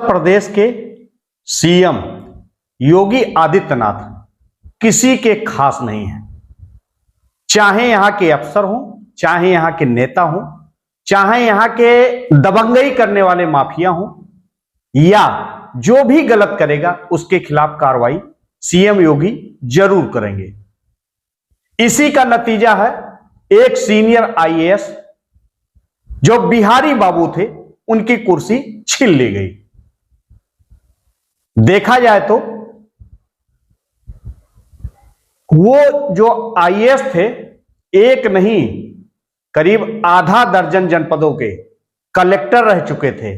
प्रदेश के सीएम योगी आदित्यनाथ किसी के खास नहीं है। चाहे यहां के अफसर हों, चाहे यहां के नेता हों, चाहे यहां के दबंगई करने वाले माफिया हों, या जो भी गलत करेगा उसके खिलाफ कार्रवाई सीएम योगी जरूर करेंगे। इसी का नतीजा है एक सीनियर आईएएस जो बिहारी बाबू थे, उनकी कुर्सी छीन ली गई। देखा जाए तो वो जो आईएएस थे, एक नहीं करीब आधा दर्जन जनपदों के कलेक्टर रह चुके थे।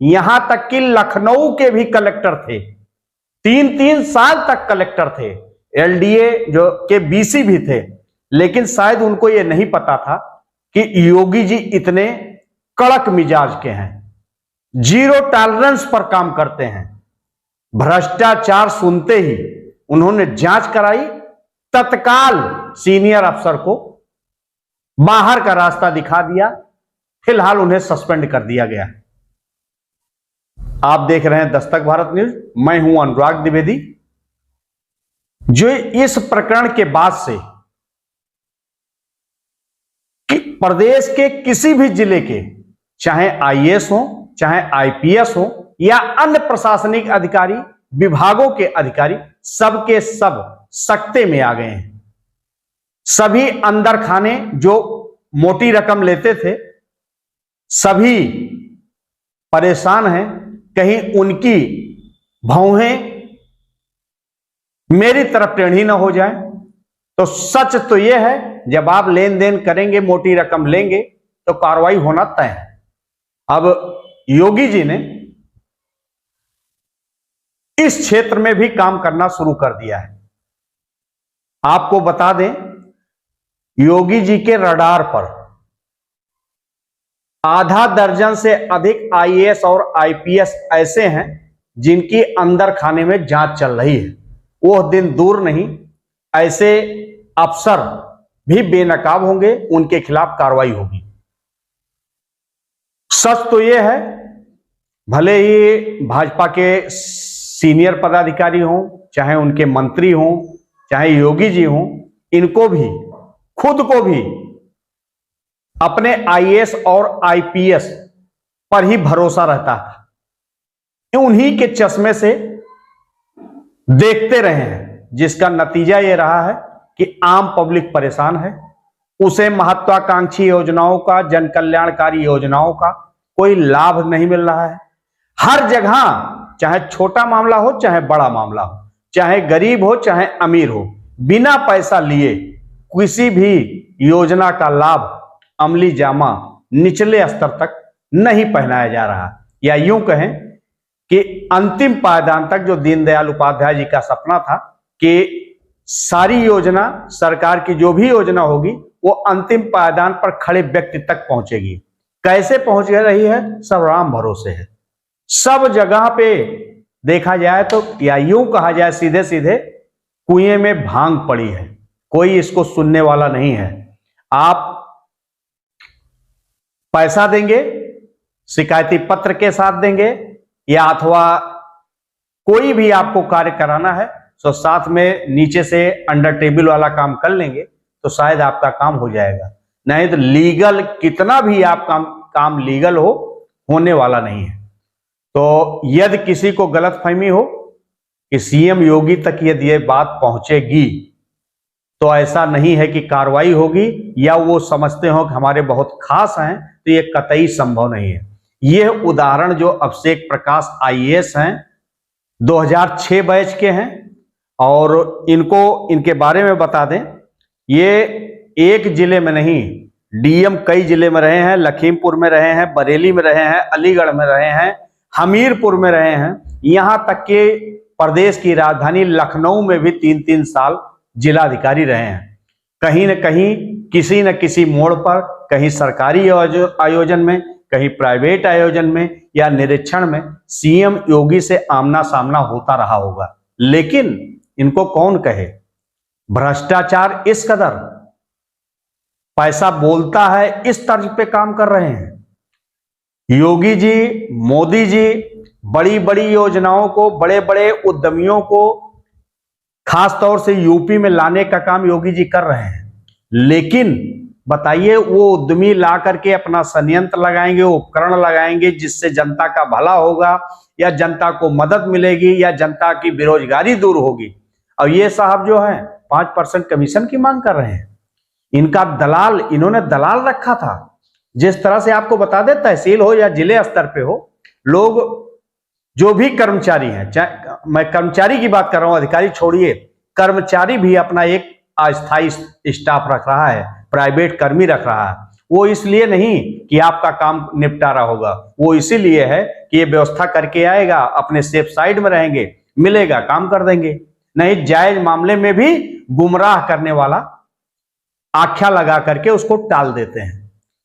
यहां तक कि लखनऊ के भी कलेक्टर थे, 3-3 साल तक कलेक्टर थे। एलडीए जो के बीसी भी थे, लेकिन शायद उनको यह नहीं पता था कि योगी जी इतने कड़क मिजाज के हैं, जीरो टॉलरेंस पर काम करते हैं। भ्रष्टाचार सुनते ही उन्होंने जांच कराई, तत्काल सीनियर अफसर को बाहर का रास्ता दिखा दिया। फिलहाल उन्हें सस्पेंड कर दिया गया। आप देख रहे हैं दस्तक भारत न्यूज, मैं हूं अनुराग द्विवेदी। जो इस प्रकरण के बाद से कि प्रदेश के किसी भी जिले के, चाहे आईएएस हो, चाहे आईपीएस हो, या अन्य प्रशासनिक अधिकारी, विभागों के अधिकारी, सबके सब सख्ते में आ गए हैं। सभी अंदर खाने जो मोटी रकम लेते थे, सभी परेशान हैं। कहीं उनकी भौहें मेरी तरफ टेढ़ी ना हो जाए। तो सच तो यह है, जब आप लेन देन करेंगे, मोटी रकम लेंगे, तो कार्रवाई होना तय है। अब योगी जी ने इस क्षेत्र में भी काम करना शुरू कर दिया है। आपको बता दें, योगी जी के रडार पर आधा दर्जन से अधिक आईएएस और आईपीएस ऐसे हैं जिनकी अंदर खाने में जांच चल रही है। वो दिन दूर नहीं, ऐसे अफसर भी बेनकाब होंगे, उनके खिलाफ कार्रवाई होगी। सच तो यह है, भले ही भाजपा के सीनियर पदाधिकारी हों, चाहे उनके मंत्री हों, चाहे योगी जी हों, इनको भी, खुद को भी अपने आईएएस और आईपीएस पर ही भरोसा रहता था। उन्हीं के चश्मे से देखते रहे हैं, जिसका नतीजा यह रहा है कि आम पब्लिक परेशान है। उसे महत्वाकांक्षी योजनाओं का, जन कल्याणकारी योजनाओं का कोई लाभ नहीं मिल रहा है। हर जगह, चाहे छोटा मामला हो, चाहे बड़ा मामला हो, चाहे गरीब हो, चाहे अमीर हो, बिना पैसा लिए किसी भी योजना का लाभ अमली जामा निचले स्तर तक नहीं पहनाया जा रहा। या यूं कहें कि अंतिम पायदान तक, जो दीनदयाल उपाध्याय जी का सपना था कि सारी योजना, सरकार की जो भी योजना होगी, वो अंतिम पायदान पर खड़े व्यक्ति तक पहुंचेगी। कैसे पहुंच रही है? सब राम भरोसे है। सब जगह पे देखा जाए तो, या यूं कहा जाए सीधे सीधे, कुएं में भांग पड़ी है, कोई इसको सुनने वाला नहीं है। आप पैसा देंगे, शिकायती पत्र के साथ देंगे, या अथवा कोई भी आपको कार्य कराना है तो साथ में नीचे से अंडर टेबल वाला काम कर लेंगे, तो शायद आपका काम हो जाएगा। नहीं तो लीगल, कितना भी आप काम लीगल हो, होने वाला नहीं है। तो यदि किसी को गलतफहमी हो कि सीएम योगी तक यदि ये बात पहुंचेगी, तो ऐसा नहीं है कि कार्रवाई होगी, या वो समझते हो कि हमारे बहुत खास हैं, तो ये कतई संभव नहीं है। यह उदाहरण जो अभिषेक प्रकाश आईएएस हैं, 2006 बैच के हैं, और इनके बारे में बता दें, ये एक जिले में नहीं, डीएम कई जिले में रहे हैं। लखीमपुर में रहे हैं, बरेली में रहे हैं, अलीगढ़ में रहे हैं, हमीरपुर में रहे हैं, यहां तक कि प्रदेश की राजधानी लखनऊ में भी 3-3 साल जिलाधिकारी रहे हैं। कहीं न कहीं, किसी न किसी मोड़ पर, कहीं सरकारी आयोजन में, कहीं प्राइवेट आयोजन में, या निरीक्षण में सीएम योगी से आमना सामना होता रहा होगा। लेकिन इनको कौन कहे, भ्रष्टाचार इस कदर, पैसा बोलता है, इस तर्ज पे काम कर रहे हैं। योगी जी, मोदी जी बड़ी बड़ी योजनाओं को, बड़े बड़े उद्यमियों को खास तौर से यूपी में लाने का काम योगी जी कर रहे हैं। लेकिन बताइए, वो उद्यमी ला करके अपना संयंत्र लगाएंगे, उपकरण लगाएंगे जिससे जनता का भला होगा, या जनता को मदद मिलेगी, या जनता की बेरोजगारी दूर होगी। और ये साहब जो है 5% कमीशन की मांग कर रहे हैं। इनका दलाल, इन्होंने दलाल रखा था। जिस तरह से आपको बता दें, तहसील हो या जिले स्तर पे हो, लोग जो भी कर्मचारी हैं, चाहे मैं कर्मचारी की बात कर रहा हूं, अधिकारी छोड़िए, कर्मचारी भी अपना एक अस्थायी स्टाफ रख रहा है, प्राइवेट कर्मी रख रहा है। वो इसलिए नहीं कि आपका काम निपटारा होगा, वो इसीलिए है कि ये व्यवस्था करके आएगा, अपने सेफ साइड में रहेंगे, मिलेगा काम कर देंगे। नहीं, जायज मामले में भी गुमराह करने वाला आख्या लगा करके उसको टाल देते हैं।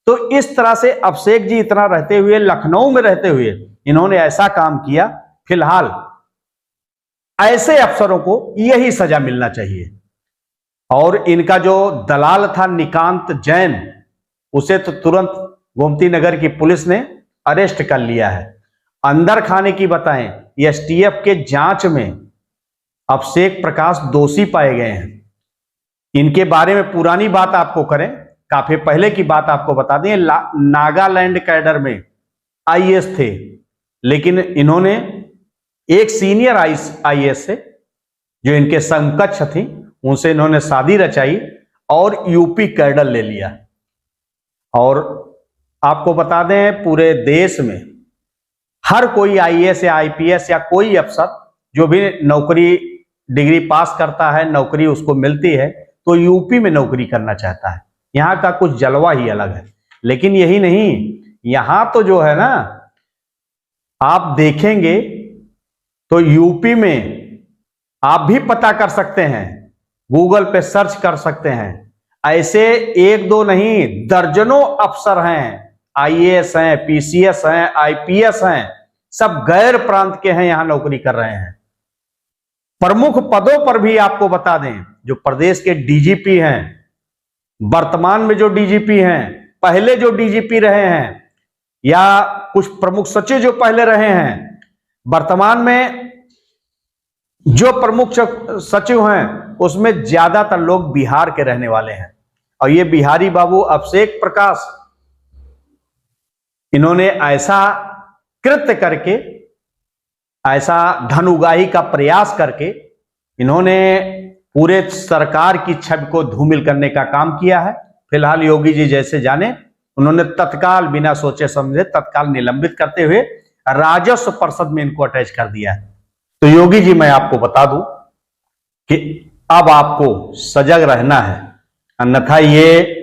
तो इस तरह से अभिषेक जी इतना रहते हुए, लखनऊ में रहते हुए इन्होंने ऐसा काम किया। फिलहाल ऐसे अफसरों को यही सजा मिलना चाहिए। और इनका जो दलाल था निकांत जैन, उसे तो तुरंत गोमती नगर की पुलिस ने अरेस्ट कर लिया है। अंदर खाने की बताएं, एसटीएफ के जांच में अभिषेक प्रकाश दोषी पाए गए हैं। इनके बारे में पुरानी बात आपको करें, काफी पहले की बात आपको बता दें, नागालैंड कैडर में आईएएस थे, लेकिन इन्होंने एक सीनियर आईएएस से जो इनके समकक्ष थी, उनसे इन्होंने शादी रचाई और यूपी कैडर ले लिया। और आपको बता दें, पूरे देश में हर कोई आईएएस या आईपीएस या कोई अफसर जो भी नौकरी डिग्री पास करता है, नौकरी उसको मिलती है, तो यूपी में नौकरी करना चाहता है। यहाँ का कुछ जलवा ही अलग है। लेकिन यही नहीं, यहां तो जो है ना, आप देखेंगे तो यूपी में आप भी पता कर सकते हैं, गूगल पे सर्च कर सकते हैं, ऐसे एक दो नहीं दर्जनों अफसर हैं, आईएएस हैं, पीसीएस हैं, आईपीएस हैं, सब गैर प्रांत के हैं, यहां नौकरी कर रहे हैं। प्रमुख पदों पर भी आपको बता दें, जो प्रदेश के डीजीपी हैं, वर्तमान में जो डीजीपी हैं, पहले जो डीजीपी रहे हैं, या कुछ प्रमुख सचिव जो पहले रहे हैं, वर्तमान में जो प्रमुख सचिव हैं, उसमें ज्यादातर लोग बिहार के रहने वाले हैं। और ये बिहारी बाबू अभिषेक प्रकाश, इन्होंने ऐसा कृत्य करके, ऐसा धन उगाही का प्रयास करके, इन्होंने पूरे सरकार की छवि को धूमिल करने का काम किया है। फिलहाल योगी जी जैसे जाने, उन्होंने तत्काल बिना सोचे समझे तत्काल निलंबित करते हुए राजस्व परिषद में इनको अटैच कर दिया है। तो योगी जी, मैं आपको बता दूं कि अब आपको सजग रहना है, अन्यथा ये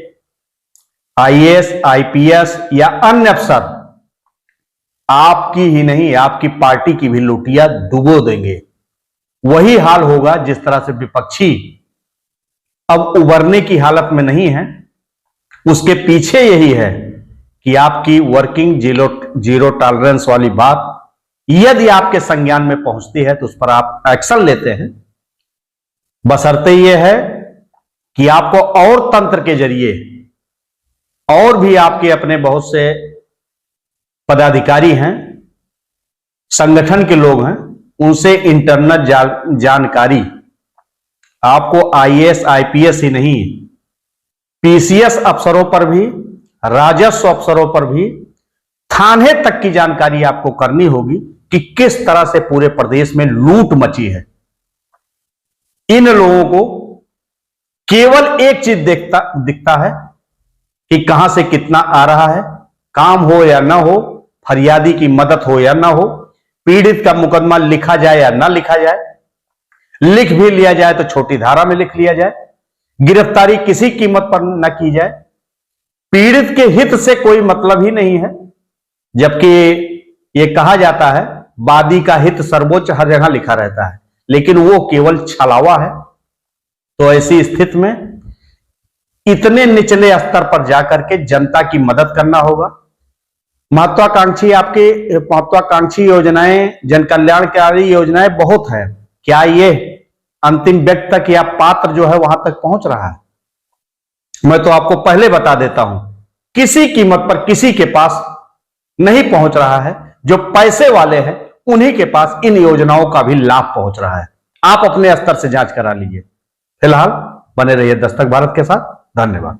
आईएएस, आईपीएस या अन्य अफसर आपकी ही नहीं, आपकी पार्टी की भी लुटिया डुबो देंगे। वही हाल होगा जिस तरह से विपक्षी अब उबरने की हालत में नहीं है, उसके पीछे यही है कि आपकी वर्किंग जीरो टॉलरेंस वाली बात यदि आपके संज्ञान में पहुंचती है तो उस पर आप एक्शन लेते हैं। बशर्ते यह है कि आपको और तंत्र के जरिए, और भी आपके अपने बहुत से पदाधिकारी हैं, संगठन के लोग हैं, उनसे इंटरनल जानकारी, आपको आईएएस आईपीएस ही नहीं, पीसीएस अफसरों पर भी, राजस्व अफसरों पर भी, थाने तक की जानकारी आपको करनी होगी कि किस तरह से पूरे प्रदेश में लूट मची है। इन लोगों को केवल एक चीज दिखता है कि कहां से कितना आ रहा है, काम हो या ना हो, फरियादी की मदद हो या ना हो, पीड़ित का मुकदमा लिखा जाए या ना लिखा जाए, लिख भी लिया जाए तो छोटी धारा में लिख लिया जाए, गिरफ्तारी किसी कीमत पर न की जाए, पीड़ित के हित से कोई मतलब ही नहीं है। जबकि ये कहा जाता है वादी का हित सर्वोच्च, हर जगह लिखा रहता है, लेकिन वो केवल छलावा है। तो ऐसी स्थिति में इतने निचले स्तर पर जाकर के जनता की मदद करना होगा। महत्वाकांक्षी योजनाएं, जन कल्याणकारी योजनाएं बहुत है, क्या ये अंतिम व्यक्ति तक या पात्र जो है वहां तक पहुंच रहा है? मैं तो आपको पहले बता देता हूं, किसी कीमत पर किसी के पास नहीं पहुंच रहा है। जो पैसे वाले हैं उन्हीं के पास इन योजनाओं का भी लाभ पहुंच रहा है। आप अपने स्तर से जांच करा लीजिए। फिलहाल बने रहिए दस्तक भारत के साथ। धन्यवाद।